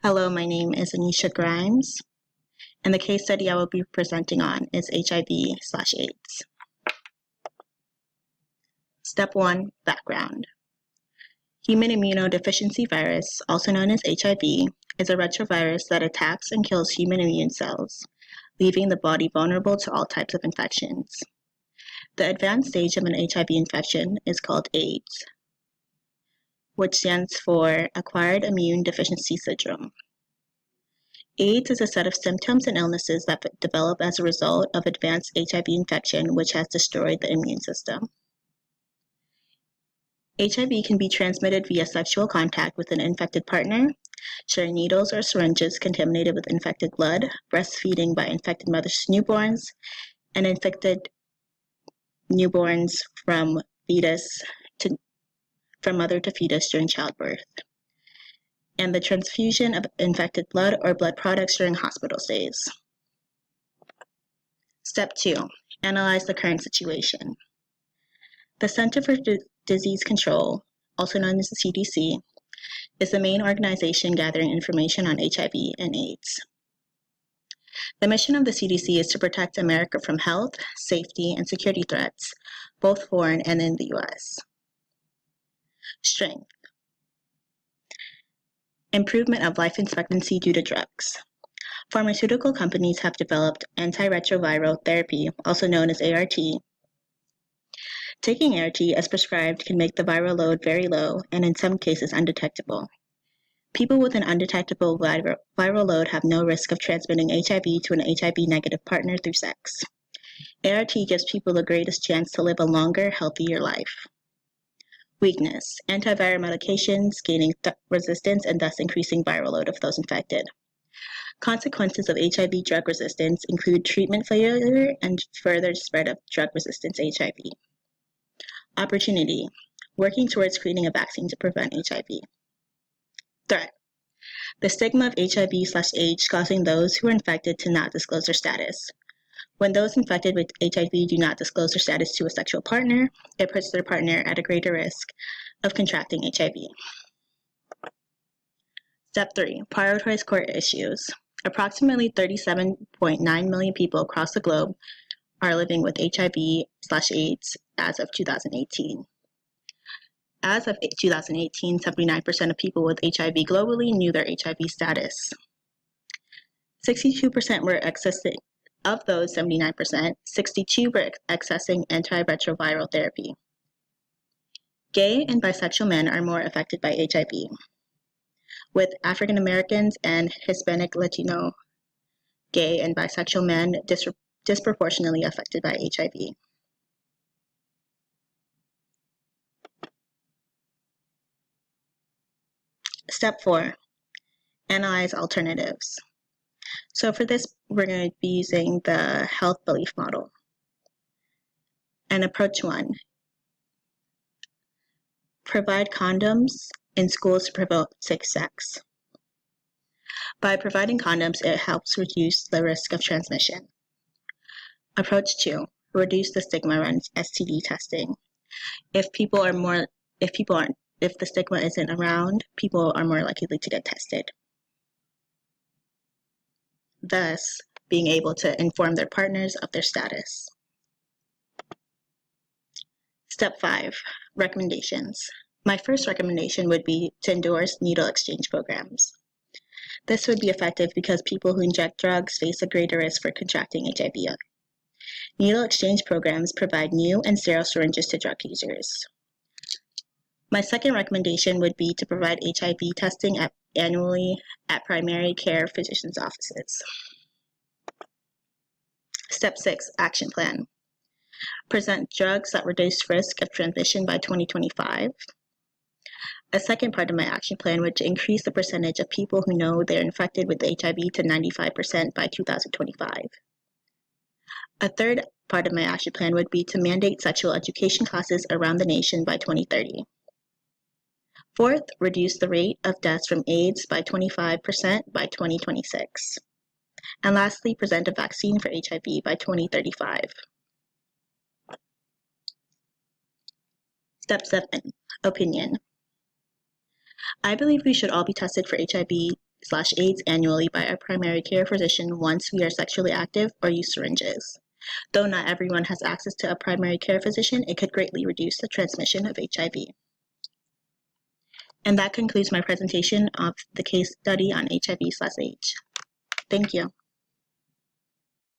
Hello, my name is Anisha Grimes, and the case study I will be presenting on is HIV/AIDS. Step 1, background. Human immunodeficiency virus, also known as HIV, is a retrovirus that attacks and kills human immune cells, leaving the body vulnerable to all types of infections. The advanced stage of an HIV infection is called AIDS, which stands for Acquired Immune Deficiency Syndrome. AIDS is a set of symptoms and illnesses that develop as a result of advanced HIV infection, which has destroyed the immune system. HIV can be transmitted via sexual contact with an infected partner, sharing needles or syringes contaminated with infected blood, breastfeeding by infected mothers to newborns, and infected newborns from mother to fetus during childbirth, and the transfusion of infected blood or blood products during hospital stays. Step 2. Analyze the current situation. The Center for Disease Control, also known as the CDC, is the main organization gathering information on HIV and AIDS. The mission of the CDC is to protect America from health, safety, and security threats, both foreign and in the U.S. Strength. Improvement of life expectancy due to drugs. Pharmaceutical companies have developed antiretroviral therapy, also known as ART. Taking ART as prescribed can make the viral load very low and in some cases undetectable. People with an undetectable viral load have no risk of transmitting HIV to an HIV-negative partner through sex. ART gives people the greatest chance to live a longer, healthier life. Weakness. Antiviral medications gaining resistance and thus increasing viral load of those infected. Consequences of HIV drug resistance include treatment failure and further spread of drug-resistant HIV. Opportunity. Working towards creating a vaccine to prevent HIV. Threat. The stigma of HIV/AIDS causing those who are infected to not disclose their status. When those infected with HIV do not disclose their status to a sexual partner, it puts their partner at a greater risk of contracting HIV. Step 3. Prioritize core issues. Approximately 37.9 million people across the globe are living with HIV/AIDS as of 2018. As of 2018, 79% of people with HIV globally knew their HIV status. 62% were accessing, of those 79%, 62% were accessing antiretroviral therapy. Gay and bisexual men are more affected by HIV, with African Americans and Hispanic Latino gay and bisexual men disproportionately affected by HIV. Step 4. Analyze alternatives. So for this, we're going to be using the health belief model. And approach 1. Provide condoms in schools to promote safe sex. By providing condoms, it helps reduce the risk of transmission. Approach 2. Reduce the stigma around STD testing. If the stigma isn't around, people are more likely to get tested, thus being able to inform their partners of their status. Step 5. Recommendations. My first recommendation would be to endorse needle exchange programs. This would be effective because people who inject drugs face a greater risk for contracting HIV. Needle exchange programs provide new and sterile syringes to drug users. My second recommendation would be to provide HIV testing annually at primary care physicians' offices. Step 6. Action plan. Present drugs that reduce risk of transmission by 2025. A second part of my action plan would increase the percentage of people who know they're infected with HIV to 95% by 2025. A third part of my action plan would be to mandate sexual education classes around the nation by 2030. Fourth, reduce the rate of deaths from AIDS by 25% by 2026. And lastly, present a vaccine for HIV by 2035. Step 7. Opinion. I believe we should all be tested for HIV HIV/AIDS annually by our primary care physician once we are sexually active or use syringes. Though not everyone has access to a primary care physician, it could greatly reduce the transmission of HIV. And that concludes my presentation of the case study on HIV/AIDS. Thank you.